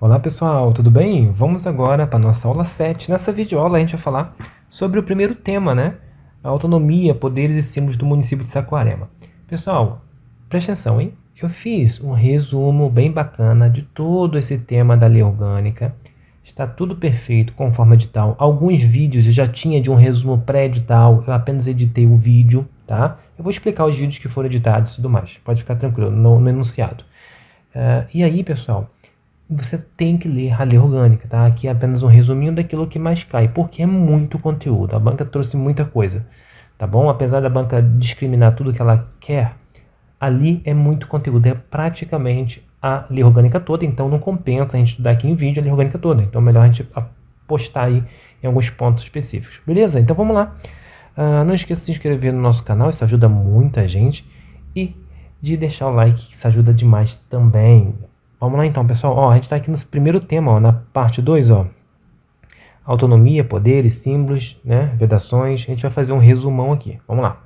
Olá pessoal, tudo bem? Vamos agora para a nossa aula 7. Nessa videoaula a gente vai falar sobre o primeiro tema, né? A autonomia, poderes e símbolos do município de Saquarema. Pessoal, presta atenção, hein? Eu fiz um resumo bem bacana de todo esse tema da lei orgânica. Está tudo perfeito conforme edital. Alguns vídeos eu já tinha de um resumo pré-edital, eu apenas editei o vídeo, tá? Eu vou explicar os vídeos que foram editados e tudo mais. Pode ficar tranquilo, no enunciado. E aí, pessoal, você tem que ler a lei orgânica, tá? Aqui é apenas um resuminho daquilo que mais cai, porque é muito conteúdo. A banca trouxe muita coisa, tá bom? Apesar da banca discriminar tudo que ela quer, ali é muito conteúdo, é praticamente a lei orgânica toda, então não compensa a gente estudar aqui em vídeo a lei orgânica toda. Então é melhor a gente apostar aí em alguns pontos específicos. Beleza? Então vamos lá. Não esqueça de se inscrever no nosso canal, isso ajuda muita gente. E de deixar o like, que isso ajuda demais também. Vamos lá então, pessoal. Ó, a gente está aqui no primeiro tema, ó, na parte 2, ó. Autonomia, poderes, símbolos, né, vedações. A gente vai fazer um resumão aqui. Vamos lá.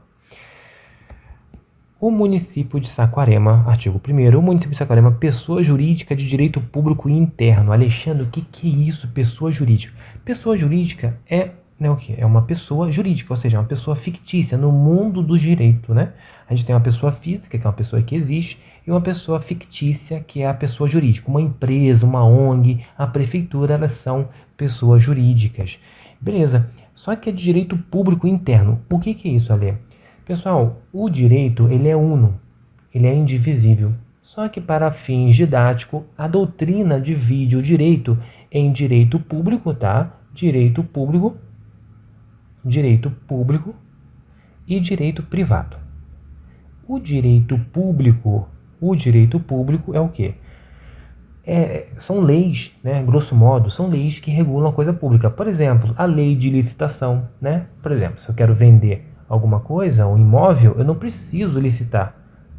O município de Saquarema, artigo 1º, o município de Saquarema, pessoa jurídica de direito público interno. Alexandre, o que é isso, pessoa jurídica? Pessoa jurídica é, né, o quê? É uma pessoa jurídica, ou seja, uma pessoa fictícia no mundo do direito, né? A gente tem uma pessoa física, que é uma pessoa que existe, e uma pessoa fictícia, que é a pessoa jurídica. Uma empresa, uma ONG, a prefeitura, elas são pessoas jurídicas. Beleza, só que é de direito público interno. O que é isso, Ale? Pessoal, o direito ele é uno, ele é indivisível. Só que para fins didáticos, a doutrina divide o direito em direito público, tá? Direito público e direito privado. O direito público é o quê? São leis, né? Grosso modo, são leis que regulam a coisa pública. Por exemplo, a lei de licitação, né? Por exemplo, se eu quero vender alguma coisa, um imóvel, eu não preciso licitar.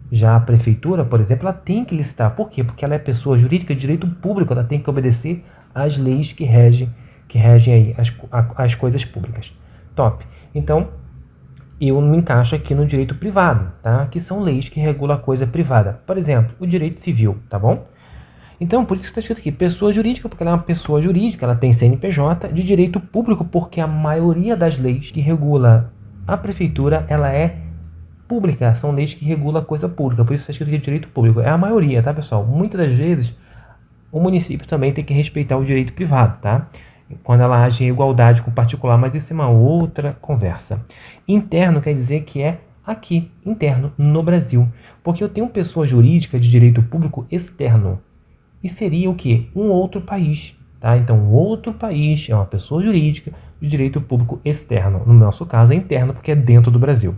Já a prefeitura, por exemplo, ela tem que licitar. Por quê? Porque ela é pessoa jurídica de direito público, ela tem que obedecer às leis que regem aí as coisas públicas. Top. Então, eu me encaixo aqui no direito privado, tá? Que são leis que regulam a coisa privada. Por exemplo, o direito civil, tá bom? Então, por isso que está escrito aqui, pessoa jurídica, porque ela é uma pessoa jurídica, ela tem CNPJ, de direito público, porque a maioria das leis que regula a prefeitura, ela é pública, são leis que regulam a coisa pública, por isso está escrito aqui direito público. É a maioria, tá, pessoal? Muitas das vezes, o município também tem que respeitar o direito privado, tá? Quando ela age em igualdade com o particular, mas isso é uma outra conversa. Interno quer dizer que é aqui, interno, no Brasil, porque eu tenho pessoa jurídica de direito público externo, e seria o quê? Um outro país, tá? Então, um outro país é uma pessoa jurídica de direito público externo. No nosso caso, é interno, porque é dentro do Brasil.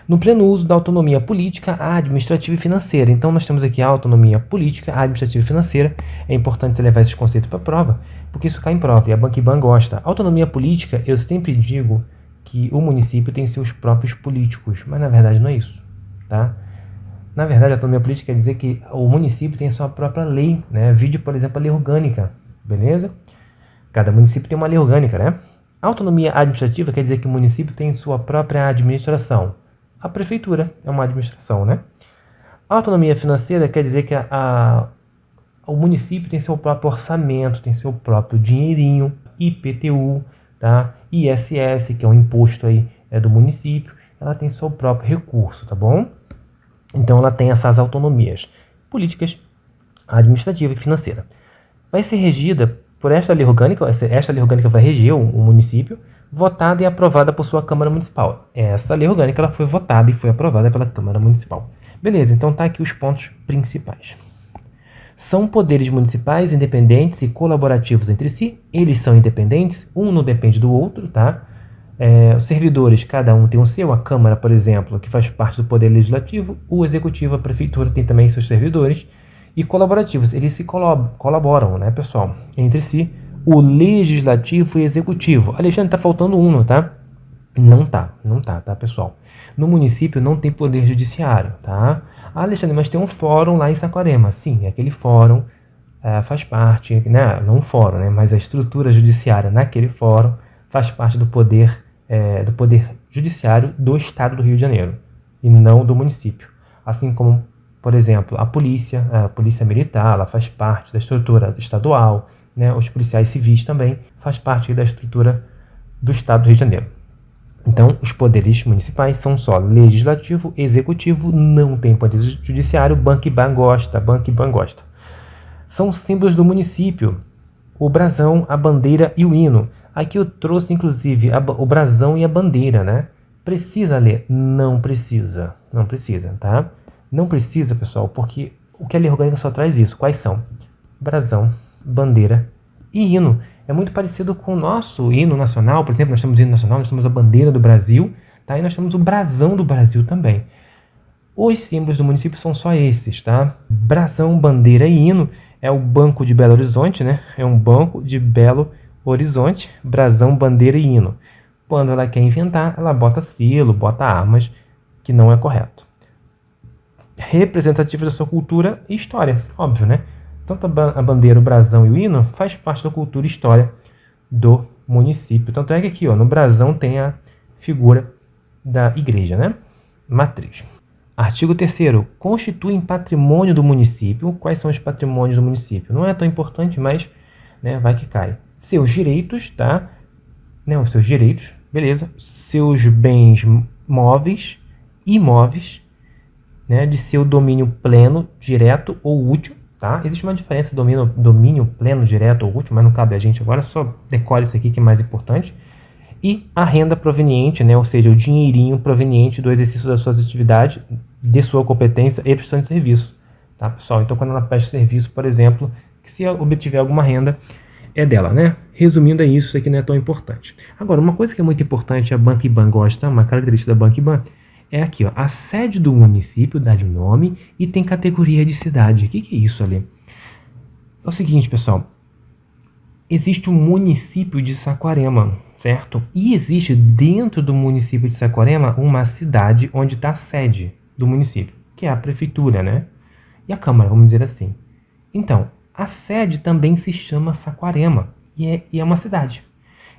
No pleno uso da autonomia política, administrativa e financeira. Então, nós temos aqui a autonomia política, administrativa e financeira. É importante você levar esses conceitos para a prova, porque isso cai em prova, e a Banquiban gosta. Autonomia política, eu sempre digo que o município tem seus próprios políticos, mas na verdade não é isso, tá? Na verdade, a autonomia política quer dizer que o município tem sua própria lei, né? Vide, por exemplo, a lei orgânica, beleza? Cada município tem uma lei orgânica, né? A autonomia administrativa quer dizer que o município tem sua própria administração. A prefeitura é uma administração, né? A autonomia financeira quer dizer que o município tem seu próprio orçamento, tem seu próprio dinheirinho, IPTU, tá? ISS, que é um imposto aí do município, ela tem seu próprio recurso, tá bom? Então, ela tem essas autonomias políticas, administrativa e financeira. Vai ser regida por esta lei orgânica vai reger o município, votada e aprovada por sua Câmara Municipal. Essa lei orgânica ela foi votada e foi aprovada pela Câmara Municipal. Beleza, então tá aqui os pontos principais. São poderes municipais independentes e colaborativos entre si. Eles são independentes, um não depende do outro, tá? Os servidores, cada um tem o seu. A Câmara, por exemplo, que faz parte do Poder Legislativo, o Executivo, a Prefeitura tem também seus servidores. E colaborativos, eles se colaboram, né, pessoal, entre si, o Legislativo e Executivo. Alexandre, tá faltando um, não tá? Não tá, pessoal? No município não tem poder judiciário, tá? Alexandre, mas tem um fórum lá em Saquarema. Sim, aquele fórum faz parte, né, não um fórum, né, mas a estrutura judiciária naquele fórum faz parte do poder judiciário do Estado do Rio de Janeiro e não do município. Assim como Por exemplo, a polícia militar, ela faz parte da estrutura estadual, né? Os policiais civis também faz parte da estrutura do Estado do Rio de Janeiro. Então, os poderes municipais são só legislativo, executivo, não tem poder judiciário, Ban Ki-moon gosta. São os símbolos do município, o brasão, a bandeira e o hino. Aqui eu trouxe, inclusive, o brasão e a bandeira, né? Precisa ler? Não precisa, tá? Não precisa, pessoal, porque o que a lei orgânica só traz isso. Quais são? Brasão, bandeira e hino. É muito parecido com o nosso hino nacional. Por exemplo, nós temos o hino nacional, nós temos a bandeira do Brasil, tá? E nós temos o brasão do Brasil também. Os símbolos do município são só esses, tá? Brasão, bandeira e hino é o Banco de Belo Horizonte, né? É um Banco de Belo Horizonte, brasão, bandeira e hino. Quando ela quer inventar, ela bota selo, bota armas, que não é correto. Representativo da sua cultura e história, óbvio, né? Tanto a bandeira, o brasão e o hino faz parte da cultura e história do município. Tanto é que aqui, ó, no brasão tem a figura da igreja, né? Matriz. Artigo 3º. Constituem patrimônio do município. Quais são os patrimônios do município? Não é tão importante, mas, né, vai que cai. Seus direitos, tá? Né, os seus direitos, beleza. Seus bens móveis, imóveis, né, de seu domínio pleno, direto ou útil, tá? Existe uma diferença domínio pleno, direto ou útil, mas não cabe a gente agora, só decore isso aqui que é mais importante. E a renda proveniente, né, ou seja, o dinheirinho proveniente do exercício das suas atividades, de sua competência e prestação de serviço, tá, pessoal? Então, quando ela presta serviço, por exemplo, que se obtiver alguma renda, é dela, né? Resumindo, é isso aqui não é tão importante. Agora, uma coisa que é muito importante, a Ban Ki-moon gosta, uma característica da Ban Ki-moon, é aqui, ó, a sede do município dá-lhe o nome e tem categoria de cidade. O que é isso ali? É o seguinte, pessoal, existe o município de Saquarema, certo? E existe dentro do município de Saquarema uma cidade onde está a sede do município, que é a prefeitura, né? E a Câmara, vamos dizer assim. Então, a sede também se chama Saquarema e é uma cidade.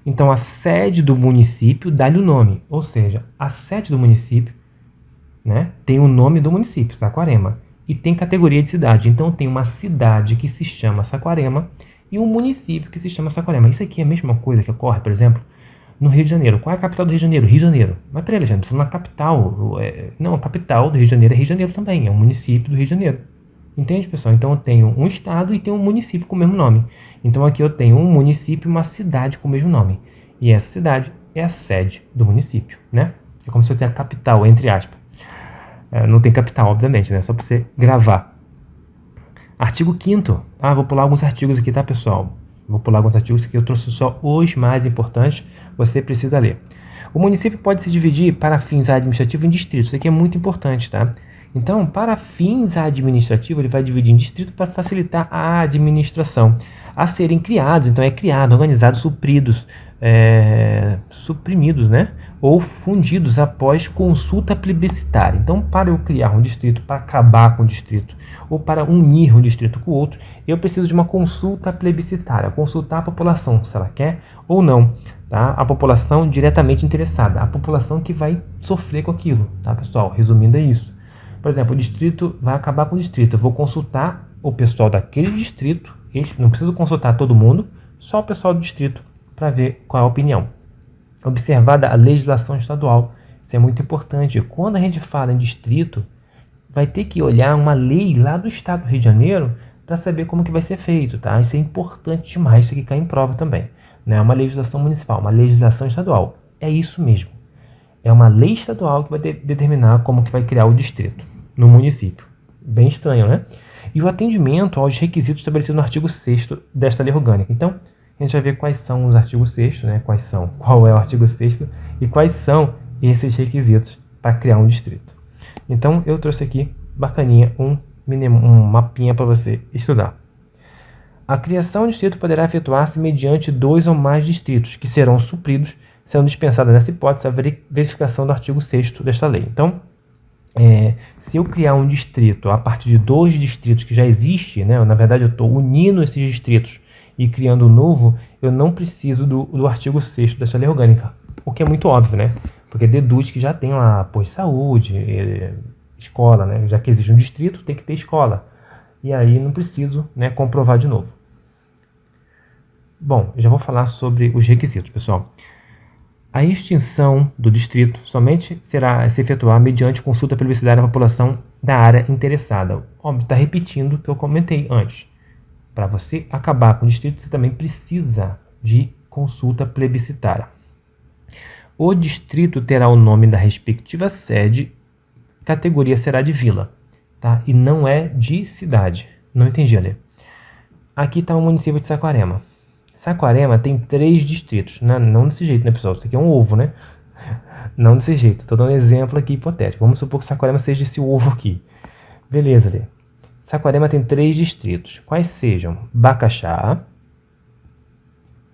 Então, a sede do município dá-lhe o nome, ou seja, a sede do município, né, tem o nome do município, Saquarema, e tem categoria de cidade. Então, tem uma cidade que se chama Saquarema e um município que se chama Saquarema. Isso aqui é a mesma coisa que ocorre, por exemplo, no Rio de Janeiro. Qual é a capital do Rio de Janeiro? Rio de Janeiro. Mas peraí, Alexandre, estou falando na capital. Não, a capital do Rio de Janeiro é Rio de Janeiro também, é um município do Rio de Janeiro. Entende, pessoal? Então eu tenho um estado e tenho um município com o mesmo nome. Então aqui eu tenho um município e uma cidade com o mesmo nome. E essa cidade é a sede do município, né? É como se fosse a capital, entre aspas. Não tem capital, obviamente, né? Só para você gravar. Artigo 5º. Vou pular alguns artigos aqui, tá, pessoal? Vou pular alguns artigos aqui, eu trouxe só os mais importantes, você precisa ler. O município pode se dividir para fins administrativos em distritos. Isso aqui é muito importante, tá? Então, para fins administrativos, ele vai dividir em distrito para facilitar a administração. A serem criados, então é criado, organizado, suprimidos, né? Ou fundidos após consulta plebiscitária. Então, para eu criar um distrito, para acabar com o distrito, ou para unir um distrito com o outro, eu preciso de uma consulta plebiscitária, consultar a população, se ela quer ou não, tá? A população diretamente interessada, a população que vai sofrer com aquilo, tá, pessoal? Resumindo, é isso. Por exemplo, o distrito vai acabar com o distrito, eu vou consultar o pessoal daquele distrito, não preciso consultar todo mundo, só o pessoal do distrito, para ver qual é a opinião. Observada a legislação estadual, isso é muito importante. Quando a gente fala em distrito, vai ter que olhar uma lei lá do estado do Rio de Janeiro para saber como que vai ser feito, tá? Isso é importante demais, isso aqui cai em prova também. Não é uma legislação municipal, uma legislação estadual. É isso mesmo. É uma lei estadual que vai determinar como que vai criar o distrito no município. Bem estranho, né? E o atendimento aos requisitos estabelecidos no artigo 6º desta lei orgânica. Então, a gente vai ver quais são os artigos 6º, né? Qual é o artigo 6º e quais são esses requisitos para criar um distrito. Então, eu trouxe aqui, bacaninha, um mapinha para você estudar. A criação de distrito poderá efetuar-se mediante 2 ou mais distritos, que serão supridos, sendo dispensada nessa hipótese a verificação do artigo 6º desta lei. Então, se eu criar um distrito a partir de 2 distritos que já existem, né? Na verdade eu estou unindo esses distritos e criando um novo, eu não preciso do artigo 6º desta lei orgânica, o que é muito óbvio, né? Porque deduz que já tem lá posto de saúde, escola, né? Já que existe um distrito, tem que ter escola. E aí não preciso, né, comprovar de novo. Bom, eu já vou falar sobre os requisitos, pessoal. A extinção do distrito somente será se efetuar mediante consulta plebiscitária da população da área interessada. Óbvio, está repetindo o que eu comentei antes. Para você acabar com o distrito, você também precisa de consulta plebiscitária. O distrito terá o nome da respectiva sede, categoria será de vila, tá? E não é de cidade. Não entendi, Ale. Aqui está o município de Saquarema. Saquarema tem 3 distritos, não desse jeito, né, pessoal? Isso aqui é um ovo, né? Não desse jeito. Estou dando um exemplo aqui hipotético. Vamos supor que Saquarema seja esse ovo aqui. Beleza, Lê. Saquarema tem 3 distritos. Quais sejam? Bacaxá.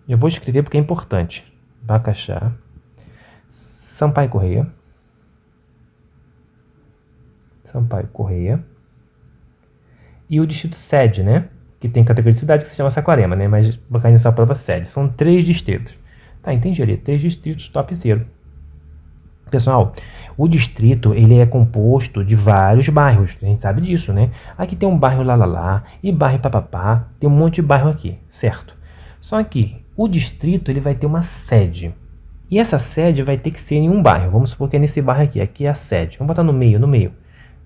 Eu vou escrever porque é importante. Bacaxá. Sampaio Correia. Sampaio Correia. E o distrito sede, né? Que tem categoria de cidade que se chama Saquarema, né? Mas vou cair nessa prova sede. São 3 distritos. Tá, entendi ali. 3 distritos top 0. Pessoal, o distrito ele é composto de vários bairros, a gente sabe disso, né? Aqui tem um bairro Lalala e bairro Papapá, tem um monte de bairro aqui, certo? Só que o distrito ele vai ter uma sede, e essa sede vai ter que ser em um bairro, vamos supor que é nesse bairro aqui é a sede, vamos botar no meio,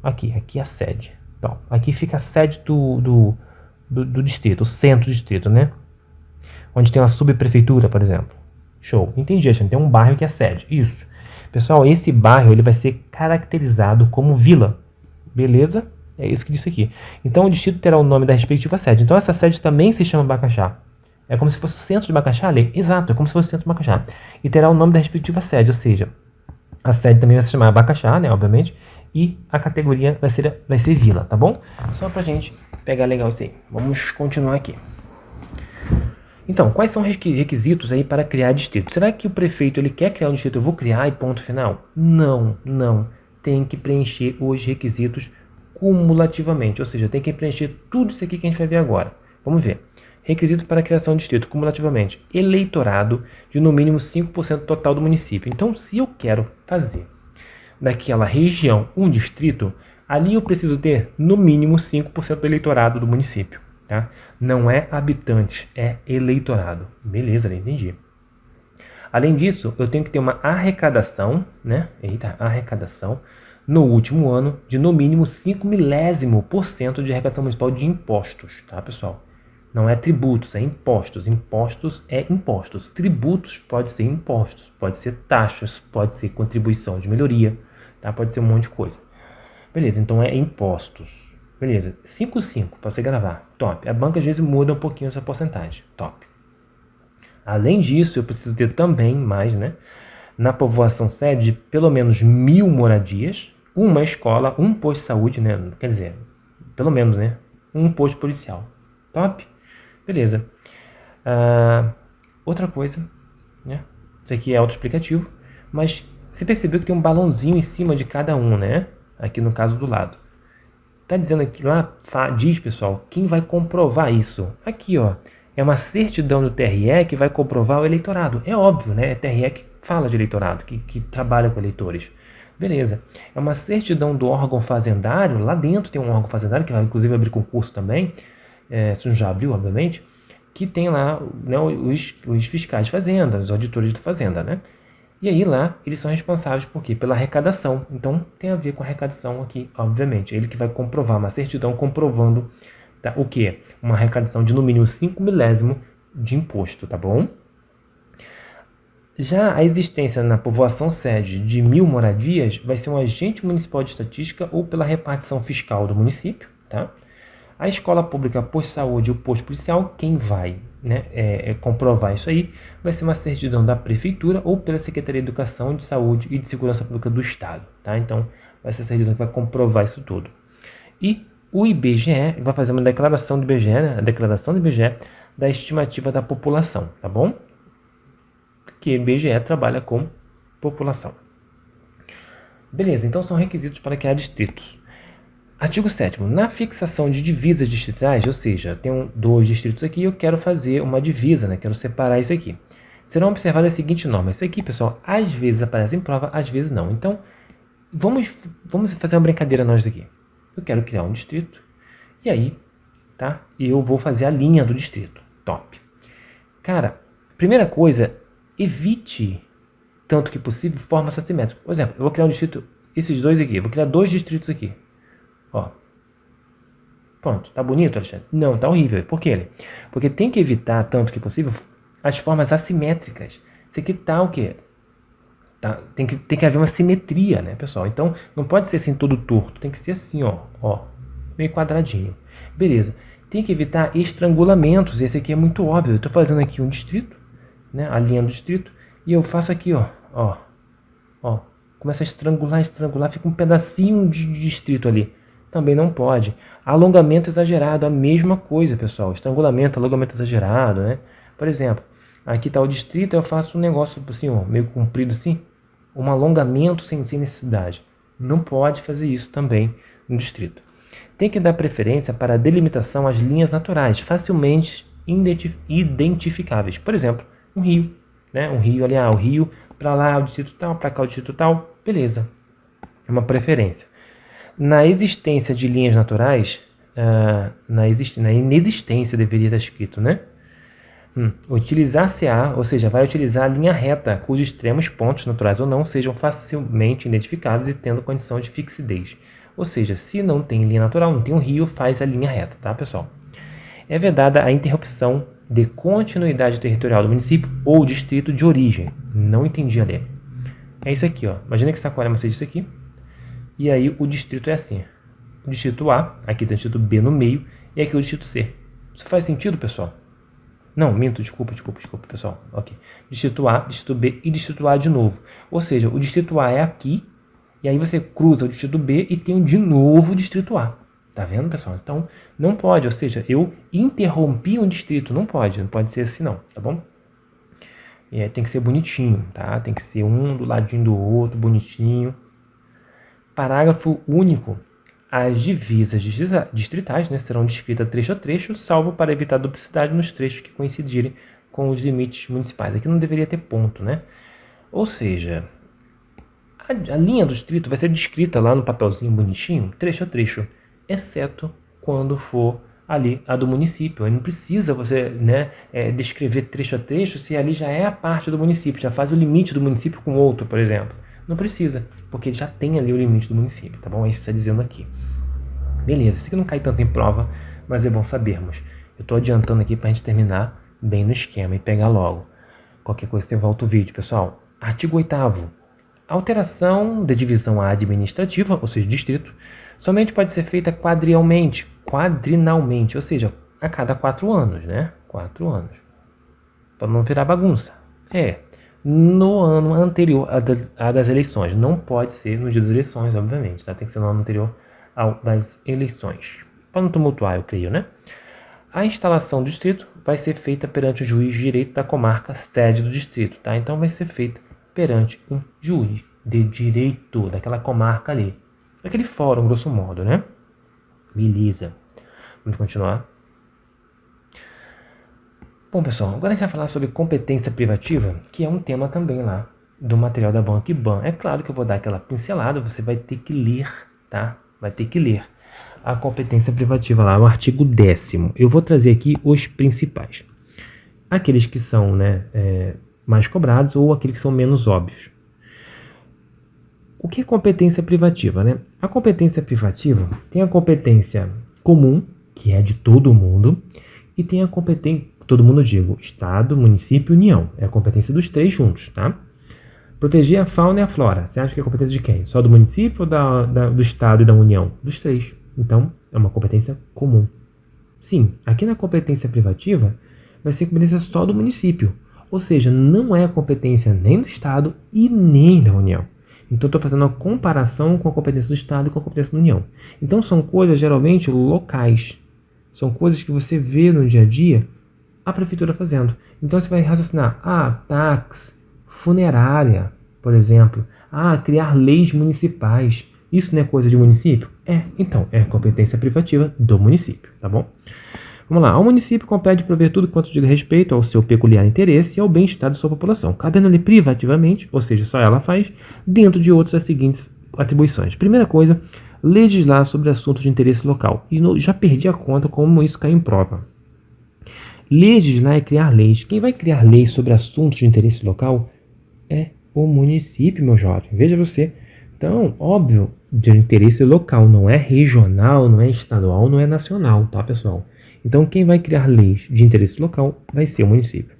aqui é a sede. Então, aqui fica a sede do distrito, o centro do distrito, né? Onde tem uma subprefeitura, por exemplo. Show, entendi, gente, tem um bairro que é a sede, isso. Pessoal, esse bairro ele vai ser caracterizado como vila, beleza? É isso que disse aqui. Então, o distrito terá o nome da respectiva sede. Então, essa sede também se chama Bacaxá. É como se fosse o centro de Bacaxá, Lê? Exato, é como se fosse o centro de Bacaxá. E terá o nome da respectiva sede, ou seja, a sede também vai se chamar Bacaxá, né, obviamente, e a categoria vai ser vila, tá bom? Só pra gente pegar legal isso aí. Vamos continuar aqui. Então, quais são os requisitos aí para criar distrito? Será que o prefeito ele quer criar um distrito, eu vou criar e ponto final? Não. Tem que preencher os requisitos cumulativamente, ou seja, tem que preencher tudo isso aqui que a gente vai ver agora. Vamos ver. Requisito para a criação de distrito, cumulativamente, eleitorado de no mínimo 5% total do município. Então, se eu quero fazer daquela região um distrito, ali eu preciso ter no mínimo 5% do eleitorado do município. Tá? Não é habitante, é eleitorado. Beleza, entendi. Além disso, eu tenho que ter uma arrecadação, né? Arrecadação no último ano de no mínimo 5 milésimo% de arrecadação municipal de impostos, tá, pessoal? Não é tributos, é impostos. Impostos é impostos. Tributos pode ser impostos, pode ser taxas, pode ser contribuição de melhoria, tá? Pode ser um monte de coisa. Beleza, então é impostos. Beleza, 5,5 para você gravar, top. A banca às vezes muda um pouquinho essa porcentagem, top. Além disso, eu preciso ter também mais, né? Na povoação sede, pelo menos 1.000 moradias, uma escola, um posto de saúde, né? Quer dizer, pelo menos, né? Um posto policial, top. Beleza. Outra coisa, né? Isso aqui é autoexplicativo, mas você percebeu que tem um balãozinho em cima de cada um, né? Aqui no caso do lado. Tá dizendo aqui lá, diz, pessoal, quem vai comprovar isso? Aqui, ó, é uma certidão do TRE que vai comprovar o eleitorado. É óbvio, né? É TRE que fala de eleitorado, que trabalha com eleitores. Beleza. É uma certidão do órgão fazendário, lá dentro tem um órgão fazendário, que vai inclusive abrir concurso também, se não já abriu, obviamente, que tem lá, né, os fiscais de fazenda, os auditores de fazenda, né? E aí lá, eles são responsáveis por quê? Pela arrecadação. Então, tem a ver com a arrecadação aqui, obviamente. Ele que vai comprovar, uma certidão comprovando, tá, o quê? Uma arrecadação de no mínimo 5 milésimo de imposto, tá bom? Já a existência na povoação sede de 1.000 moradias vai ser um agente municipal de estatística ou pela repartição fiscal do município, tá? A escola pública, posto de saúde e o posto policial, quem vai, né, comprovar isso aí, vai ser uma certidão da prefeitura ou pela Secretaria de Educação, de Saúde e de Segurança Pública do Estado, tá? Então, vai ser a certidão que vai comprovar isso tudo. E o IBGE vai fazer uma declaração do IBGE, né, a declaração do IBGE da estimativa da população, tá bom? Porque o IBGE trabalha com população. Beleza, então são requisitos para criar distritos. Artigo 7º. Na fixação de divisas distritais, ou seja, tenho 2 distritos aqui e eu quero fazer uma divisa, né? Quero separar isso aqui. Serão observadas a seguinte norma. Isso aqui, pessoal, às vezes aparece em prova, às vezes não. Então, Vamos fazer uma brincadeira nós aqui. Eu quero criar um distrito, e aí, tá? Eu vou fazer a linha do distrito. Top. Cara, primeira coisa, evite, tanto que possível, formas assimétricas. Por exemplo, eu vou criar um distrito, esses dois aqui, eu vou criar 2 distritos aqui. Ó. Pronto, tá bonito, Alexandre? Não, tá horrível. Por quê? Porque tem que evitar, tanto que possível, as formas assimétricas. Isso aqui tá o quê? Tá, tem que haver uma simetria, né, pessoal? Então, não pode ser assim todo torto. Tem que ser assim, ó, meio quadradinho. Beleza. Tem que evitar estrangulamentos. Esse aqui é muito óbvio. Eu estou fazendo aqui um distrito, né, a linha do distrito, e eu faço aqui, ó. Começa a estrangular, fica um pedacinho de distrito ali. Também não pode. Alongamento exagerado, a mesma coisa, pessoal. Estrangulamento, alongamento exagerado, né? Por exemplo, aqui está o distrito, eu faço um negócio assim, ó, meio comprido assim, um alongamento sem necessidade. Não pode fazer isso também no distrito. Tem que dar preferência para a delimitação às linhas naturais, facilmente identificáveis. Por exemplo, um rio, né? Um rio ali, o rio, para lá o distrito tal, para cá o distrito tal, beleza. É uma preferência. Na existência de linhas naturais, na inexistência deveria estar escrito, né? Utilizar-se-á, ou seja, vai utilizar a linha reta, cujos extremos pontos, naturais ou não, sejam facilmente identificáveis e tendo condição de fixidez. Ou seja, se não tem linha natural, não tem um rio, faz a linha reta, tá, pessoal? É vedada a interrupção de continuidade territorial do município ou distrito de origem. Não entendi a ler. É isso aqui, ó. Imagina que Saquarema seja isso aqui. E aí o distrito é assim. O distrito A, aqui tem o distrito B no meio, e aqui o distrito C. Isso faz sentido, pessoal? Não, minto, desculpa, pessoal. Ok. Distrito A, distrito B e distrito A de novo. Ou seja, o distrito A é aqui, e aí você cruza o distrito B e tem de novo o distrito A. Tá vendo, pessoal? Então, não pode, ou seja, eu interrompi um distrito, não pode ser assim não, tá bom? Tem que ser bonitinho, tá? Tem que ser um do ladinho do outro, bonitinho. Parágrafo único. As divisas distritais, né, serão descritas trecho a trecho, salvo para evitar duplicidade nos trechos que coincidirem com os limites municipais. Aqui não deveria ter ponto, né? Ou seja, a linha do distrito vai ser descrita lá no papelzinho bonitinho, trecho a trecho, exceto quando for ali a do município. Aí não precisa você, né, descrever trecho a trecho se ali já é a parte do município, já faz o limite do município com outro, por exemplo. Não precisa, porque já tem ali o limite do município, tá bom? É isso que está dizendo aqui. Beleza, isso aqui não cai tanto em prova, mas é bom sabermos. Eu estou adiantando aqui para a gente terminar bem no esquema e pegar logo. Qualquer coisa você volta o vídeo, pessoal. Artigo 8º. Alteração de divisão administrativa, ou seja, distrito, somente pode ser feita quadrinalmente, ou seja, a cada 4 anos, né? 4 anos. Para não virar bagunça. No ano anterior a das eleições. Não pode ser no dia das eleições, obviamente, tá? Tem que ser no ano anterior ao das eleições. Para não tumultuar, eu creio, né? A instalação do distrito vai ser feita perante o juiz de direito da comarca sede do distrito, tá? Então vai ser feita perante um juiz de direito daquela comarca ali. Aquele fórum, grosso modo, né? Beleza. Vamos continuar. Bom, pessoal, agora a gente vai falar sobre competência privativa, que é um tema também lá do material da Banco-Ban. É claro que eu vou dar aquela pincelada, você vai ter que ler, tá? Vai ter que ler a competência privativa lá, o artigo 10º. Eu vou trazer aqui os principais. Aqueles que são, né, mais cobrados ou aqueles que são menos óbvios. O que é competência privativa, né? A competência privativa tem a competência comum, que é de todo mundo, e tem a competência, todo mundo digo, Estado, município e União. É a competência dos 3 juntos, tá? Proteger a fauna e a flora. Você acha que é a competência de quem? Só do município ou do Estado e da União? Dos 3. Então, é uma competência comum. Sim, aqui na competência privativa, vai ser competência só do município. Ou seja, não é a competência nem do Estado e nem da União. Então, estou fazendo uma comparação com a competência do Estado e com a competência da União. Então, são coisas geralmente locais. São coisas que você vê no dia a dia a prefeitura fazendo. Então, você vai raciocinar, táxi, funerária, por exemplo. Criar leis municipais. Isso não é coisa de município? Então, é competência privativa do município, tá bom? Vamos lá. Ao município compete prover tudo quanto diga respeito ao seu peculiar interesse e ao bem-estar de sua população, cabendo-lhe privativamente, ou seja, só ela faz, dentro de outros as seguintes atribuições. Primeira coisa, legislar sobre assuntos de interesse local. E já perdi a conta como isso cai em prova. Legislar é criar leis. Quem vai criar leis sobre assuntos de interesse local é o município, meu jovem. Veja você. Então, óbvio, de interesse local, não é regional, não é estadual, não é nacional, tá, pessoal? Então, quem vai criar leis de interesse local vai ser o município.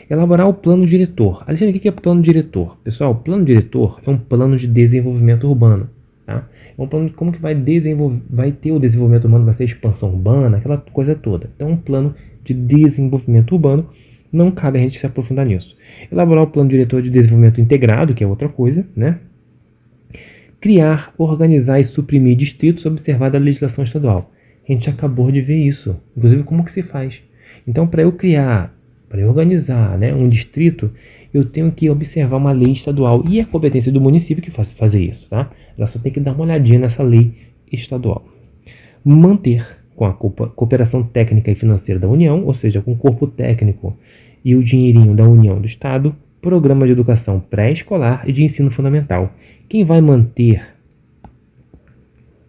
Elaborar o plano diretor. Alexandre, o que é plano diretor? Pessoal, o plano diretor é um plano de desenvolvimento urbano. Tá? É um plano de como que vai ter o desenvolvimento urbano, vai ser expansão urbana, aquela coisa toda. Então, um plano de desenvolvimento urbano, não cabe a gente se aprofundar nisso. Elaborar o plano diretor de desenvolvimento integrado, que é outra coisa, né? Criar, organizar e suprimir distritos observada a legislação estadual. A gente acabou de ver isso. Inclusive, como que se faz? Então, para eu criar, para eu organizar, né, um distrito, eu tenho que observar uma lei estadual. E é competência do município que faz fazer isso, tá? Ela só tem que dar uma olhadinha nessa lei estadual. Manter, com a cooperação técnica e financeira da União, ou seja, com o corpo técnico e o dinheirinho da União do Estado, programa de educação pré-escolar e de ensino fundamental. Quem vai manter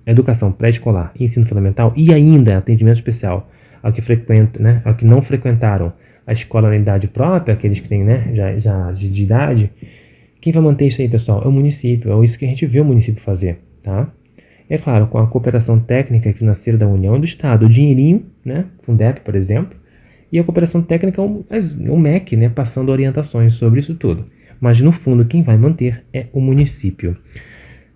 a educação pré-escolar e ensino fundamental e ainda atendimento especial ao que não frequentaram a escola na idade própria, aqueles que têm, né, já de idade, quem vai manter isso aí, pessoal? É o município. É isso que a gente vê o município fazer, tá? É claro, com a cooperação técnica e financeira da União e do Estado, o dinheirinho, né, Fundep, por exemplo, e a cooperação técnica é o MEC, né, passando orientações sobre isso tudo. Mas, no fundo, quem vai manter é o município.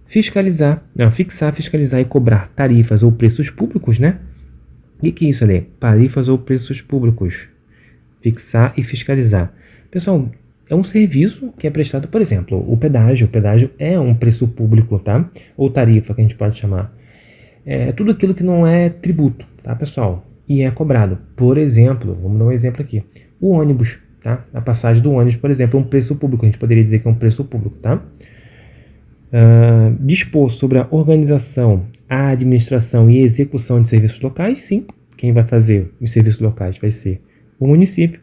Fixar, fiscalizar e cobrar tarifas ou preços públicos, né? O que é isso ali? Tarifas ou preços públicos. Fixar e fiscalizar. Pessoal, é um serviço que é prestado, por exemplo, o pedágio. O pedágio é um preço público, tá? Ou tarifa, que a gente pode chamar. É tudo aquilo que não é tributo, tá, pessoal? E é cobrado. Por exemplo, vamos dar um exemplo aqui. O ônibus, tá? A passagem do ônibus, por exemplo, é um preço público. A gente poderia dizer que é um preço público, tá? Dispor sobre a organização, a administração e execução de serviços locais, sim. Quem vai fazer os serviços locais vai ser o município.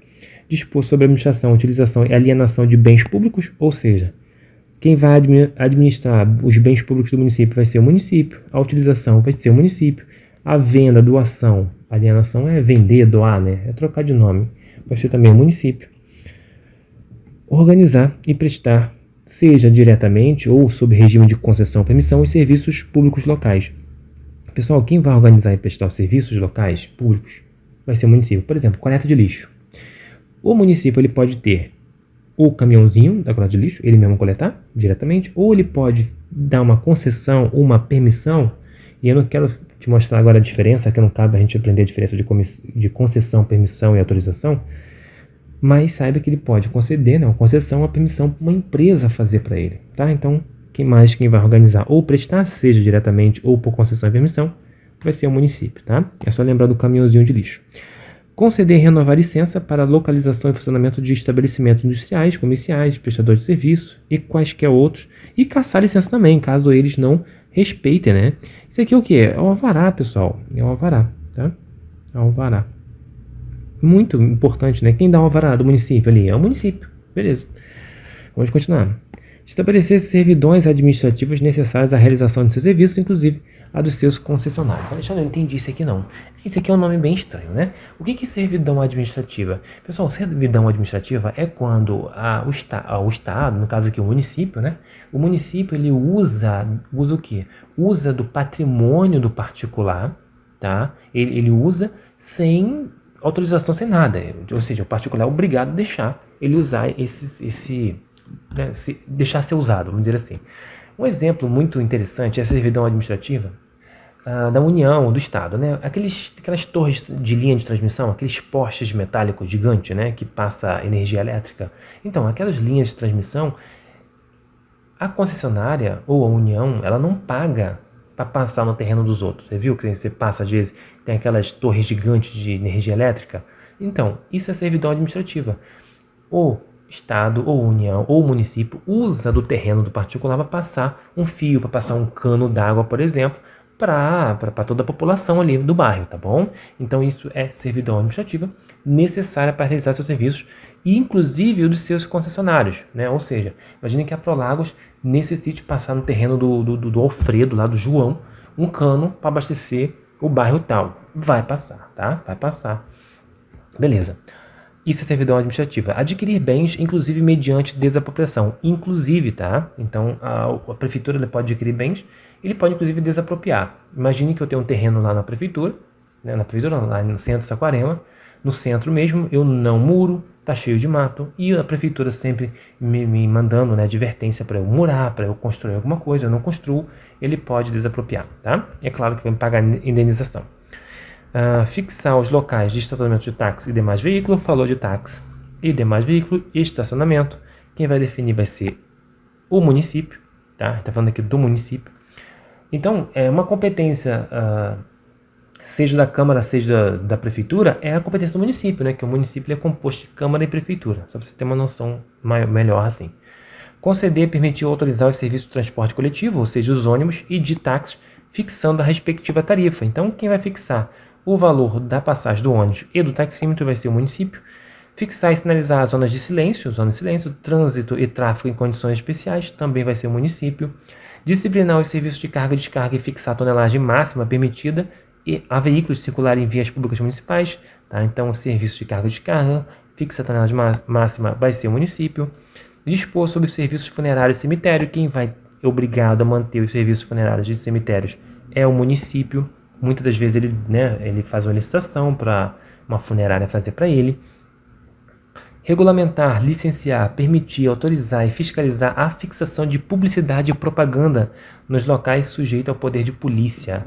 Dispor sobre a administração, utilização e alienação de bens públicos, ou seja, quem vai administrar os bens públicos do município vai ser o município, a utilização vai ser o município, a venda, doação, alienação é vender, doar, né? É trocar de nome, vai ser também o município. Organizar e prestar, seja diretamente ou sob regime de concessão ou permissão, os serviços públicos locais. Pessoal, quem vai organizar e prestar os serviços locais públicos vai ser o município. Por exemplo, coleta de lixo. O município ele pode ter o caminhãozinho da coleta de lixo, ele mesmo coletar diretamente, ou ele pode dar uma concessão ou uma permissão, e eu não quero te mostrar agora a diferença, que não cabe a gente aprender a diferença de concessão, permissão e autorização, mas saiba que ele pode conceder, né, uma concessão, uma permissão para uma empresa fazer para ele, tá? Então, quem vai organizar ou prestar, seja diretamente ou por concessão e permissão, vai ser o município, tá? É só lembrar do caminhãozinho de lixo. Conceder e renovar licença para localização e funcionamento de estabelecimentos industriais, comerciais, prestadores de serviço e quaisquer outros. E caçar licença também, caso eles não respeitem, né? Isso aqui é o que? É o alvará, pessoal. É o alvará, tá? É o alvará. Muito importante, né? Quem dá o alvará do município ali? É o município. Beleza. Vamos continuar. Estabelecer servidões administrativas necessárias à realização de seus serviços, inclusive a dos seus concessionários. Alexandre, eu não entendi isso aqui não. Isso aqui é um nome bem estranho, né? O que é servidão administrativa? Pessoal, servidão administrativa é quando o Estado, no caso aqui o município, né? O município ele usa o quê? Usa do patrimônio do particular, tá? Ele usa sem autorização, sem nada. Ou seja, o particular é obrigado a deixar ele usar deixar ser usado, vamos dizer assim. Um exemplo muito interessante é a servidão administrativa da União, do Estado, né? Aquelas torres de linha de transmissão, aqueles postes metálicos gigantes, né? Que passa energia elétrica. Então, aquelas linhas de transmissão, a concessionária ou a União, ela não paga para passar no terreno dos outros. Você viu que você passa, às vezes, tem aquelas torres gigantes de energia elétrica? Então, isso é servidão administrativa. O Estado, ou União, ou município usa do terreno do particular para passar um fio, para passar um cano d'água, por exemplo, para toda a população ali do bairro, tá bom? Então isso é servidão administrativa necessária para realizar seus serviços e inclusive o dos seus concessionários, né? Ou seja, imagine que a Prolagos necessite passar no terreno do Alfredo, lá do João, um cano para abastecer o bairro tal. Vai passar, tá? Vai passar. Beleza. Isso é servidão administrativa. Adquirir bens, inclusive mediante desapropriação. Inclusive, tá? Então, a prefeitura ele pode adquirir bens, ele pode inclusive desapropriar. Imagine que eu tenho um terreno lá na prefeitura, né? Na prefeitura não, lá no centro de Saquarema, no centro mesmo, eu não muro, tá cheio de mato, e a prefeitura sempre me mandando, né, advertência para eu murar, para eu construir alguma coisa, eu não construo, ele pode desapropriar, tá? É claro que vai me pagar indenização. Fixar os locais de estacionamento de táxi e demais veículos, falou de táxi e demais veículos e estacionamento. Quem vai definir vai ser o município, tá? Está falando aqui do município. Então, uma competência, seja da Câmara, seja da Prefeitura, é a competência do município, né? Que o município é composto de Câmara e Prefeitura, só para você ter uma noção melhor assim. Conceder, permitir ou autorizar os serviços de transporte coletivo, ou seja, os ônibus e de táxi, fixando a respectiva tarifa. Então, quem vai fixar o valor da passagem do ônibus e do taxímetro vai ser o município. Fixar e sinalizar as zonas de silêncio, trânsito e tráfego em condições especiais, também vai ser o município. Disciplinar os serviços de carga e descarga e fixar a tonelagem máxima permitida a veículos circularem em vias públicas municipais. Tá? Então, o serviço de carga e descarga, fixa a tonelagem máxima, vai ser o município. Dispor sobre os serviços funerários e cemitério, quem vai obrigado a manter os serviços funerários de cemitérios é o município. Muitas das vezes ele faz uma licitação para uma funerária fazer para ele. Regulamentar, licenciar, permitir, autorizar e fiscalizar a fixação de publicidade e propaganda nos locais sujeitos ao poder de polícia.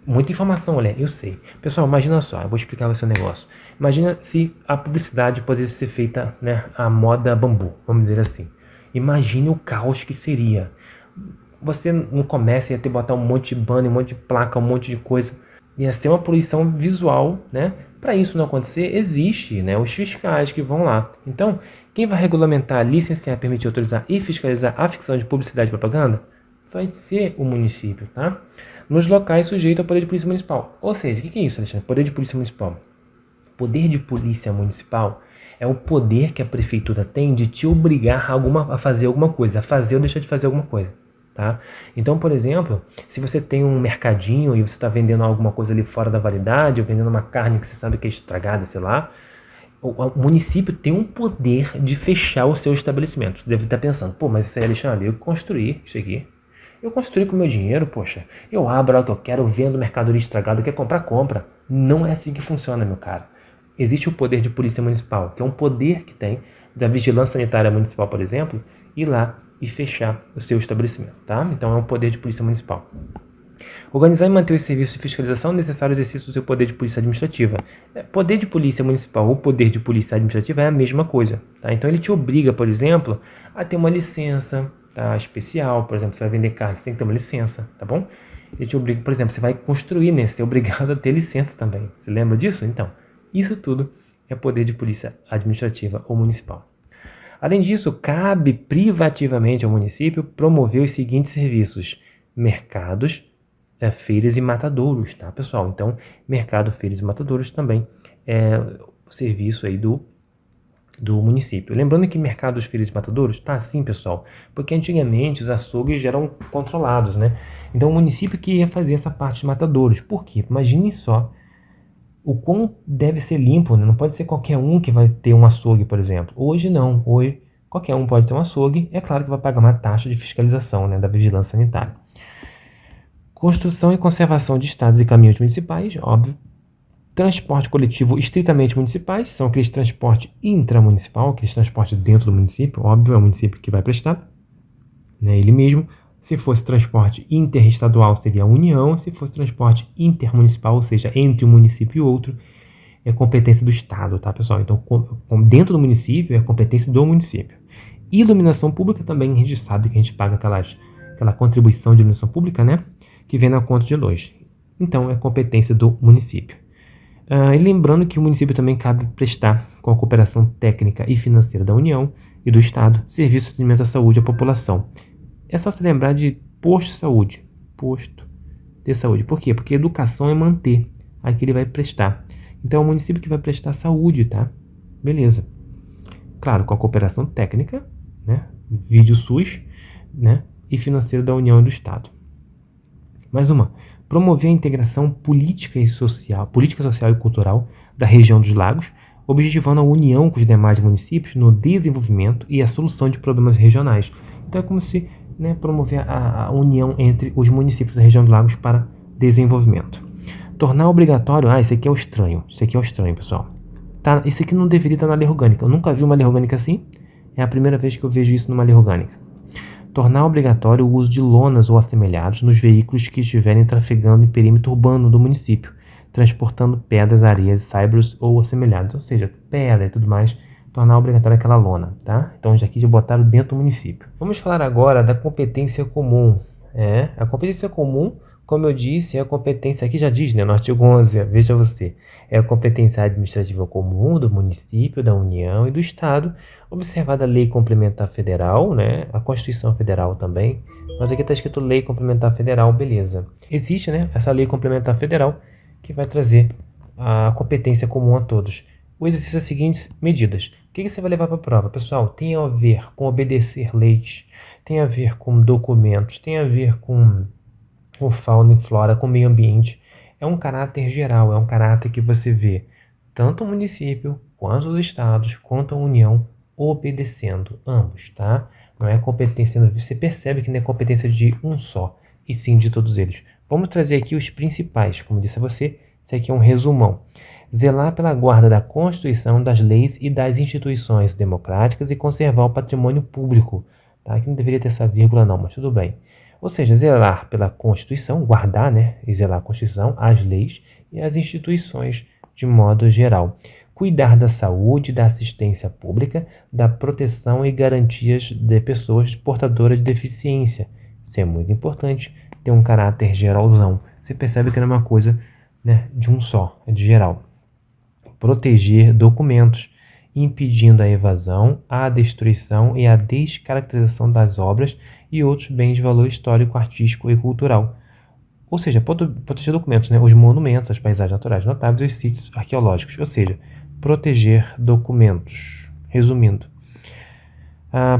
Muita informação, olha, eu sei. Pessoal, imagina só, eu vou explicar você um negócio. Imagina se a publicidade pudesse ser feita, né, à moda bambu, vamos dizer assim. Imagine o caos que seria. Você no comércio ia ter que botar um monte de banner, um monte de placa, um monte de coisa. Ia ser uma poluição visual, né? Para isso não acontecer, existe, né, os fiscais que vão lá. Então, quem vai regulamentar, licenciar, permitir, autorizar e fiscalizar a ficção de publicidade e propaganda vai ser o município, tá? Nos locais sujeitos ao poder de polícia municipal. Ou seja, o que é isso, Alexandre? Poder de polícia municipal. Poder de polícia municipal é o poder que a prefeitura tem de te obrigar a fazer alguma coisa, a fazer ou deixar de fazer alguma coisa. Tá? Então, por exemplo, se você tem um mercadinho e você está vendendo alguma coisa ali fora da validade, ou vendendo uma carne que você sabe que é estragada, sei lá, o município tem um poder de fechar o seu estabelecimento. Você deve estar pensando, pô, mas isso aí, Alexandre, eu construí isso aqui. Eu construí com o meu dinheiro, poxa. Eu abro o que eu quero, eu vendo mercadoria estragada, quer comprar, compra. Não é assim que funciona, meu cara. Existe o poder de polícia municipal, que é um poder que tem da vigilância sanitária municipal, por exemplo, ir lá e fechar o seu estabelecimento, tá? Então é um poder de polícia municipal. Organizar e manter os serviços de fiscalização necessários ao exercício do seu poder de polícia administrativa. Poder de polícia municipal ou poder de polícia administrativa é a mesma coisa, tá? Então ele te obriga, por exemplo, a ter uma licença, tá, especial. Por exemplo, você vai vender carne, você tem que ter uma licença, tá bom? Ele te obriga, por exemplo, você vai construir, né? Você é obrigado a ter licença também. Você lembra disso? Então, isso tudo é poder de polícia administrativa ou municipal. Além disso, cabe privativamente ao município promover os seguintes serviços: mercados, feiras e matadouros, tá, pessoal? Então, mercado, feiras e matadouros também é o serviço aí do município. Lembrando que mercados, feiras e matadouros tá assim, pessoal, porque antigamente os açougues eram controlados, né? Então, o município que ia fazer essa parte de matadouros. Por quê? Imagine só o quão deve ser limpo, né? Não pode ser qualquer um que vai ter um açougue, por exemplo. Hoje não, hoje qualquer um pode ter um açougue, é claro que vai pagar uma taxa de fiscalização, né, da vigilância sanitária. Construção e conservação de estradas e caminhos municipais, óbvio. Transporte coletivo estritamente municipais, são aqueles transporte intramunicipal, aqueles transporte dentro do município, óbvio, é o município que vai prestar, né, ele mesmo. Se fosse transporte interestadual, seria a União. Se fosse transporte intermunicipal, ou seja, entre um município e outro, é competência do Estado, tá, pessoal? Então, dentro do município, é competência do município. Iluminação pública também, a gente sabe que a gente paga aquela contribuição de iluminação pública, né, que vem na conta de luz. Então, é competência do município. E lembrando que o município também cabe prestar, com a cooperação técnica e financeira da União e do Estado, serviço de atendimento à saúde à população. É só se lembrar de posto de saúde. Posto de saúde. Por quê? Porque educação é manter. Aqui ele vai prestar. Então é o município que vai prestar saúde, tá? Beleza. claro, com a cooperação técnica, né, vídeo SUS, né, e financeiro da União e do Estado. Mais uma, promover a integração política social e cultural da região dos lagos, objetivando a união com os demais municípios no desenvolvimento e a solução de problemas regionais. Então é como se, né, promover a união entre os municípios da região dos lagos para desenvolvimento. Tornar obrigatório, isso aqui é o estranho, pessoal. Tá, isso aqui não deveria estar na lei orgânica. Eu nunca vi uma lei orgânica assim, é a primeira vez que eu vejo isso numa lei orgânica. Tornar obrigatório o uso de lonas ou assemelhados nos veículos que estiverem trafegando em perímetro urbano do município, transportando pedras, areias, saibros ou assemelhados, ou seja, pedra e tudo mais, tornar obrigatório aquela lona, tá? Então já aqui já botaram dentro do município. Vamos falar agora da competência comum. A competência comum, como eu disse, é a competência, aqui já diz, né, no artigo 11, veja você, é a competência administrativa comum do município, da União e do Estado, observada a Lei Complementar Federal, né, a Constituição Federal também, mas aqui está escrito Lei Complementar Federal, beleza. Existe, né, essa Lei Complementar Federal que vai trazer a competência comum a todos. O exercício é as seguintes medidas. O que você vai levar para a prova? Pessoal, tem a ver com obedecer leis, tem a ver com documentos, tem a ver com fauna e flora, com meio ambiente. É um caráter geral, é um caráter que você vê tanto o município, quanto os estados, quanto a União obedecendo ambos, tá? Não é competência, você percebe que não é competência de um só, e sim de todos eles. Vamos trazer aqui os principais, como disse a você, isso aqui é um resumão. Zelar pela guarda da Constituição, das leis e das instituições democráticas e conservar o patrimônio público. Tá? Aqui não deveria ter essa vírgula não, mas tudo bem. Ou seja, zelar pela Constituição, guardar, né, e zelar a Constituição, as leis e as instituições de modo geral. Cuidar da saúde, da assistência pública, da proteção e garantias de pessoas portadoras de deficiência. Isso é muito importante, ter um caráter geralzão. Você percebe que não é uma coisa, né, de um só, é de geral. Proteger documentos, impedindo a evasão, a destruição e a descaracterização das obras e outros bens de valor histórico, artístico e cultural. Ou seja, proteger documentos, né? Os monumentos, as paisagens naturais notáveis e os sítios arqueológicos. Ou seja, proteger documentos. Resumindo,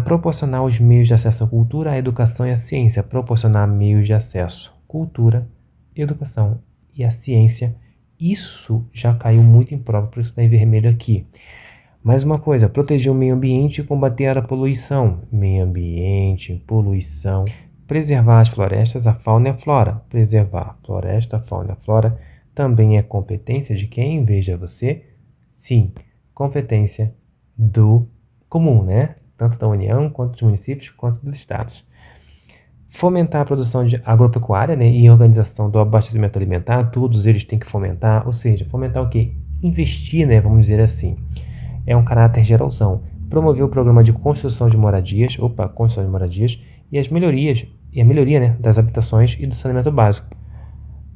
proporcionar os meios de acesso à cultura, à educação e à ciência. Proporcionar meios de acesso, cultura, educação e à ciência. Isso já caiu muito em prova, por isso está em vermelho aqui. Mais uma coisa, proteger o meio ambiente e combater a poluição. Meio ambiente, poluição. Preservar as florestas, a fauna e a flora. Preservar a floresta, a fauna e a flora também é competência de quem? Veja você. Sim, competência do comum, né? Tanto da União, quanto dos municípios, quanto dos estados. Fomentar a produção de agropecuária, né, e organização do abastecimento alimentar, todos eles têm que fomentar, ou seja, fomentar o quê? Investir, né, vamos dizer assim. É um caráter geralzão. Promover o programa de construção de moradias, e a melhoria, né, das habitações e do saneamento básico.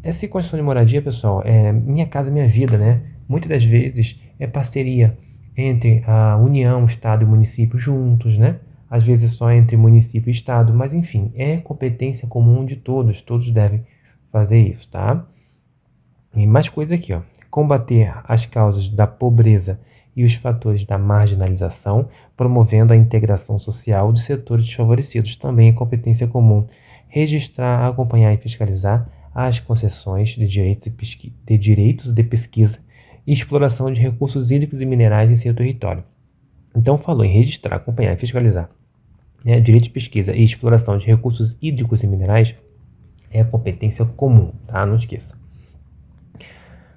Essa construção de moradia, pessoal, é Minha Casa Minha Vida, né? Muitas das vezes é parceria entre a União, Estado e município juntos, né? Às vezes só entre município e Estado, mas enfim, é competência comum de todos, todos devem fazer isso, tá? E mais coisa aqui, ó. Combater as causas da pobreza e os fatores da marginalização, promovendo a integração social dos setores desfavorecidos, também é competência comum. Registrar, acompanhar e fiscalizar as concessões de direitos de pesquisa e exploração de recursos hídricos e minerais em seu território. Então, falou em registrar, acompanhar e fiscalizar, né, direito de pesquisa e exploração de recursos hídricos e minerais é a competência comum, tá? Não esqueça.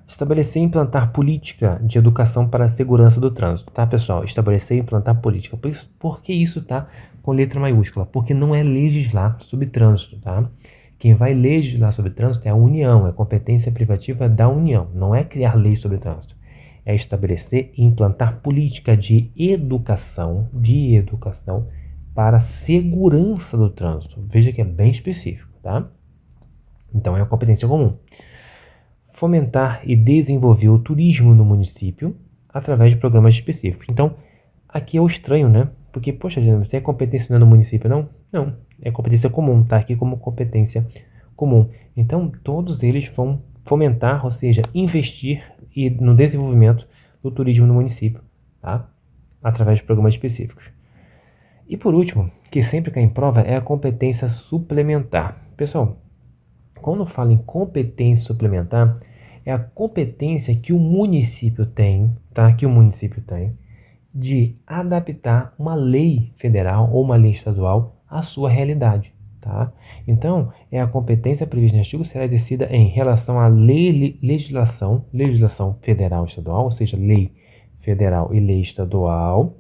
Estabelecer e implantar política de educação para a segurança do trânsito, tá, pessoal? Estabelecer e implantar política. Por que isso tá com letra maiúscula? Porque não é legislar sobre trânsito, tá? Quem vai legislar sobre trânsito é a União, é competência privativa da União, não é criar leis sobre trânsito. É estabelecer e implantar política de educação para a segurança do trânsito. Veja que é bem específico, tá? Então é uma competência comum. Fomentar e desenvolver o turismo no município através de programas específicos. Então, aqui é o estranho, né? Porque, poxa, você é competência no município, não? Não, é competência comum, tá aqui como competência comum. Então, todos eles vão ou seja, investir no desenvolvimento do turismo no município, tá? através de programas específicos. E por último, que sempre cai em prova, é a competência suplementar. Pessoal, quando falo em competência suplementar, é a competência que o município tem, tá? Que o município tem de adaptar uma lei federal ou uma lei estadual à sua realidade, tá? Então, é a competência prevista no artigo será exercida em relação à legislação federal e estadual, ou seja, lei federal e lei estadual,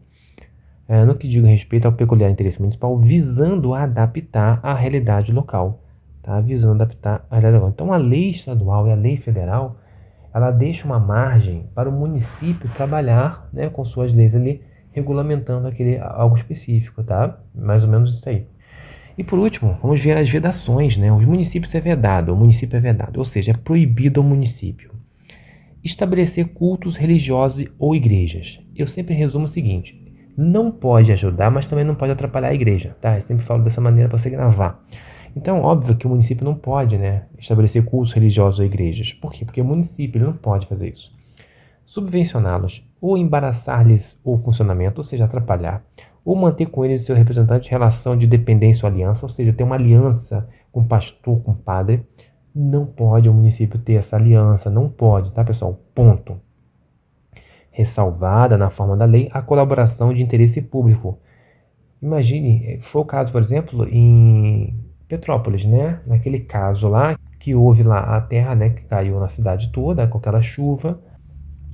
no que diz respeito ao peculiar interesse municipal, visando adaptar a realidade local, tá? Visando adaptar a realidade local. Então, a lei estadual e a lei federal, ela deixa uma margem para o município trabalhar, né, com suas leis ali, regulamentando algo específico, tá? Mais ou menos isso aí. E por último, vamos ver as vedações, né? Os municípios o município é vedado, ou seja, é proibido ao município estabelecer cultos religiosos ou igrejas. Eu sempre resumo o seguinte: não pode ajudar, mas também não pode atrapalhar a igreja, tá? Eu sempre falo dessa maneira para você gravar. Então, óbvio que o município não pode, né, estabelecer cultos religiosos ou igrejas. Por quê? Porque o município ele não pode fazer isso. Subvencioná-los, ou embaraçar-lhes o funcionamento, ou seja, atrapalhar, ou manter com eles e seu representante relação de dependência ou aliança, ou seja, ter uma aliança com o pastor, com o padre. Não pode o município ter essa aliança, não pode, tá, pessoal? Ponto. Ressalvada na forma da lei a colaboração de interesse público. Imagine, foi o caso, por exemplo, em Petrópolis, né? Naquele caso lá, que houve lá a terra, né, que caiu na cidade toda com aquela chuva.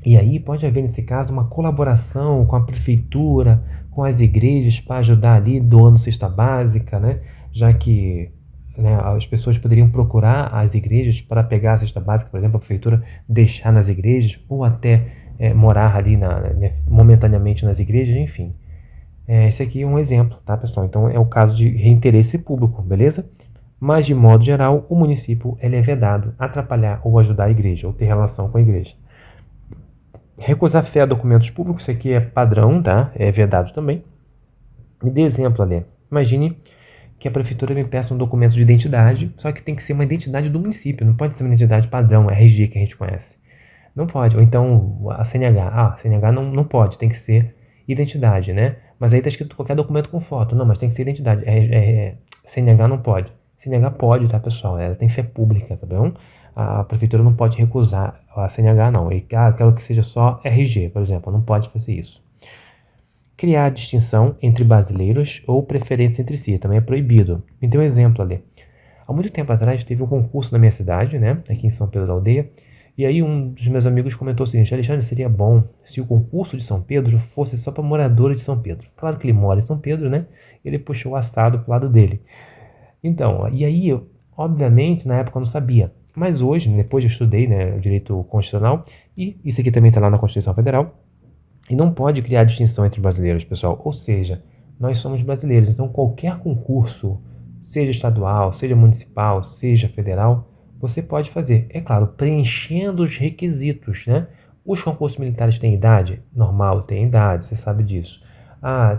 E aí pode haver, nesse caso, uma colaboração com a prefeitura, com as igrejas, para ajudar ali, doando cesta básica, né? Já que, né, as pessoas poderiam procurar as igrejas para pegar a cesta básica, por exemplo, a prefeitura deixar nas igrejas, ou até morar ali né, momentaneamente nas igrejas, enfim. Esse aqui é um exemplo, tá, pessoal? Então é o caso de interesse público, beleza? Mas, de modo geral, o município ele é vedado atrapalhar ou ajudar a igreja, ou ter relação com a igreja. Recusar fé a documentos públicos, isso aqui é padrão, tá? É vedado também. Me dê exemplo ali. Imagine que a prefeitura me peça um documento de identidade, só que tem que ser uma identidade do município, não pode ser uma identidade padrão, RG que a gente conhece. Não pode. Ou então a CNH. A CNH não pode, tem que ser identidade, né? Mas aí está escrito qualquer documento com foto. Não, mas tem que ser identidade. CNH não pode. CNH pode, tá, pessoal? Ela tem fé pública, tá bom? A prefeitura não pode recusar a CNH, não. E quero que seja só RG, por exemplo. Não pode fazer isso. Criar distinção entre brasileiros ou preferência entre si. Também é proibido. Me dê um exemplo ali. Há muito tempo atrás teve um concurso na minha cidade, né? Aqui em São Pedro da Aldeia. E aí um dos meus amigos comentou o seguinte: Alexandre, seria bom se o concurso de São Pedro fosse só para moradores de São Pedro. Claro que ele mora em São Pedro, né? Ele puxou o assado pro lado dele. Então, e aí, obviamente, na época eu não sabia. Mas hoje, depois eu estudei, né, o direito constitucional, e isso aqui também está lá na Constituição Federal, e não pode criar distinção entre brasileiros, pessoal. Ou seja, nós somos brasileiros, então qualquer concurso, seja estadual, seja municipal, seja federal, você pode fazer, é claro, preenchendo os requisitos, né? Os concursos militares têm idade? Normal, tem idade, você sabe disso.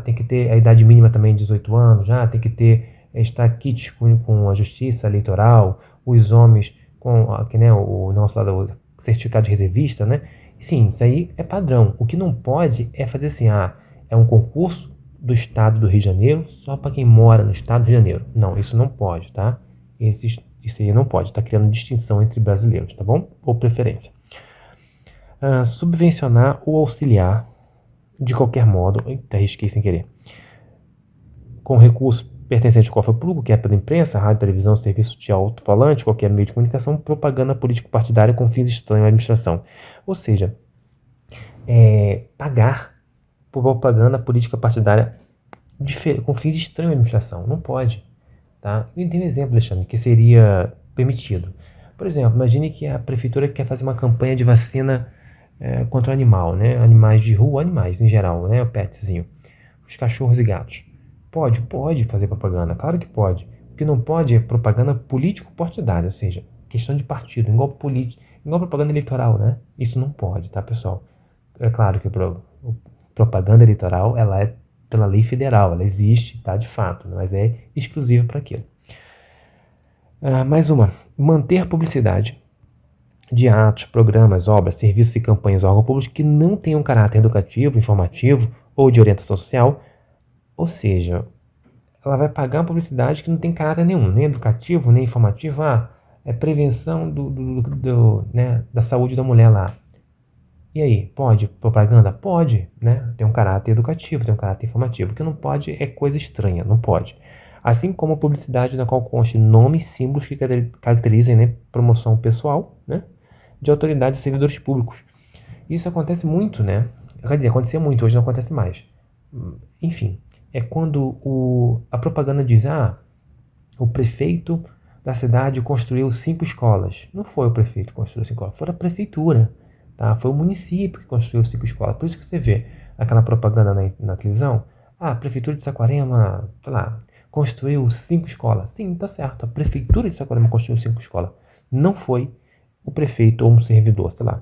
Tem que ter a idade mínima também de 18 anos, tem que estar kit com a justiça eleitoral, os homens com o nosso lado, o certificado de reservista, né? Sim, isso aí é padrão. O que não pode é fazer assim, é um concurso do estado do Rio de Janeiro só para quem mora no estado do Rio de Janeiro. Não, isso não pode, tá? Isso aí não pode, está criando distinção entre brasileiros, tá bom? Ou preferência. Subvencionar ou auxiliar, de qualquer modo, arrisquei sem querer, com recurso pertencente ao cofre público, que é pela imprensa, rádio, televisão, serviço de alto-falante, qualquer meio de comunicação, propaganda político-partidária com fins estranhos à administração. Ou seja, pagar por propaganda política partidária com fins estranhos à administração. Não pode. Tá? E tem um exemplo, Alexandre, que seria permitido. Por exemplo, imagine que a prefeitura quer fazer uma campanha de vacina contra o animal, né? Animais de rua, animais em geral, né? O petzinho, os cachorros e gatos. Pode fazer propaganda, claro que pode. O que não pode é propaganda político-partidária, ou seja, questão de partido, igual propaganda eleitoral, né? Isso não pode, tá, pessoal? É claro que propaganda eleitoral, ela é pela lei federal, ela existe, tá, de fato, mas é exclusiva para aquilo. Mais uma, manter publicidade de atos, programas, obras, serviços e campanhas órgãos públicos que não tenham caráter educativo, informativo ou de orientação social, ou seja, ela vai pagar uma publicidade que não tem caráter nenhum, nem educativo, nem informativo. É prevenção né, da saúde da mulher lá. E aí, pode propaganda? Pode, né? Tem um caráter educativo, tem um caráter informativo. O que não pode é coisa estranha, não pode. Assim como a publicidade na qual conste nomes, símbolos que caracterizem, né, promoção pessoal, né, de autoridades e servidores públicos. Isso acontece muito, né? Quer dizer, acontecia muito, hoje não acontece mais. Enfim, é quando a propaganda diz, o prefeito da cidade construiu 5 escolas. Não foi o prefeito que construiu 5 escolas, foi a prefeitura. Tá? Foi o município que construiu 5 escolas. Por isso que você vê aquela propaganda na televisão. A prefeitura de Saquarema, sei lá, construiu 5 escolas. Sim, tá certo. A prefeitura de Saquarema construiu 5 escolas. Não foi o prefeito ou um servidor, sei lá.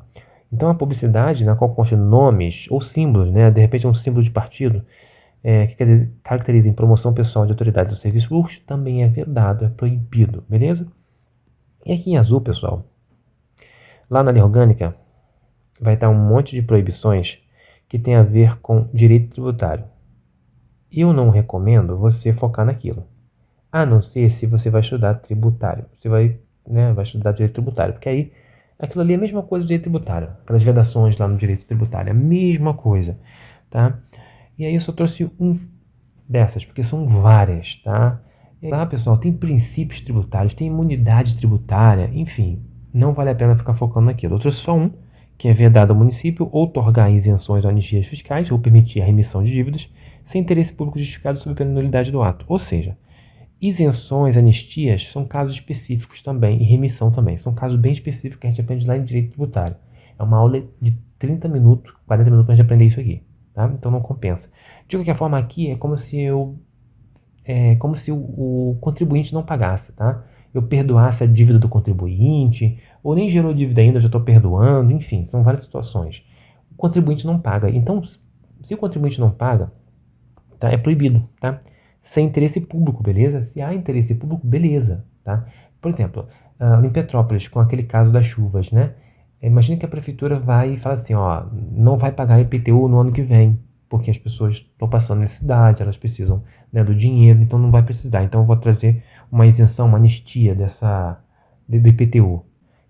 Então a publicidade na qual constam nomes ou símbolos, né, de repente é um símbolo de partido, que caracterizem promoção pessoal de autoridades ou serviços públicos, também é vedado, é proibido, beleza? E aqui em azul, pessoal, lá na lei orgânica, vai estar um monte de proibições que tem a ver com direito tributário. Eu não recomendo você focar naquilo, a não ser se você vai estudar tributário. Você vai estudar direito tributário, porque aí aquilo ali é a mesma coisa do direito tributário. Aquelas vedações lá no direito tributário, é a mesma coisa, tá? E aí eu só trouxe um dessas, porque são várias, tá? E lá, pessoal, tem princípios tributários, tem imunidade tributária, enfim, não vale a pena ficar focando naquilo. Eu trouxe só um, que é vedado ao município outorgar isenções ou anistias fiscais ou permitir a remissão de dívidas sem interesse público justificado sob a penalidade do ato. Ou seja, isenções, anistias são casos específicos também, e remissão também. São casos bem específicos que a gente aprende lá em direito tributário. É uma aula de 30 minutos, 40 minutos para a gente aprender isso aqui, tá? Então não compensa. De qualquer forma, aqui é como se o contribuinte não pagasse, tá? Eu perdoasse a dívida do contribuinte, ou nem gerou dívida ainda, eu já estou perdoando, enfim, são várias situações. O contribuinte não paga. Então, se o contribuinte não paga, tá? É proibido, tá? Sem interesse público, beleza? Se há interesse público, beleza, tá? Por exemplo, em Petrópolis, com aquele caso das chuvas, né? Imagina que a prefeitura vai e fala assim, não vai pagar IPTU no ano que vem, porque as pessoas estão passando necessidade, elas precisam, né, do dinheiro, então não vai precisar. Então eu vou trazer uma isenção, uma anistia do IPTU.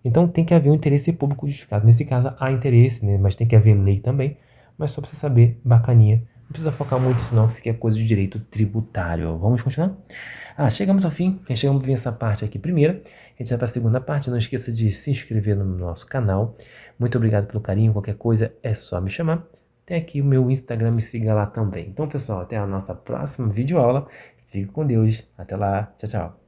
Então tem que haver um interesse público justificado. Nesse caso há interesse, né, mas tem que haver lei também, mas só para você saber, bacaninha. Não precisa focar muito senão que isso aqui é coisa de direito tributário. Vamos continuar? Chegamos ao fim. Chegamos a ver essa parte aqui primeiro. A gente vai para a segunda parte. Não esqueça de se inscrever no nosso canal. Muito obrigado pelo carinho. Qualquer coisa é só me chamar. Tem aqui o meu Instagram, me siga lá também. Então, pessoal, até a nossa próxima videoaula. Fique com Deus. Até lá. Tchau, tchau.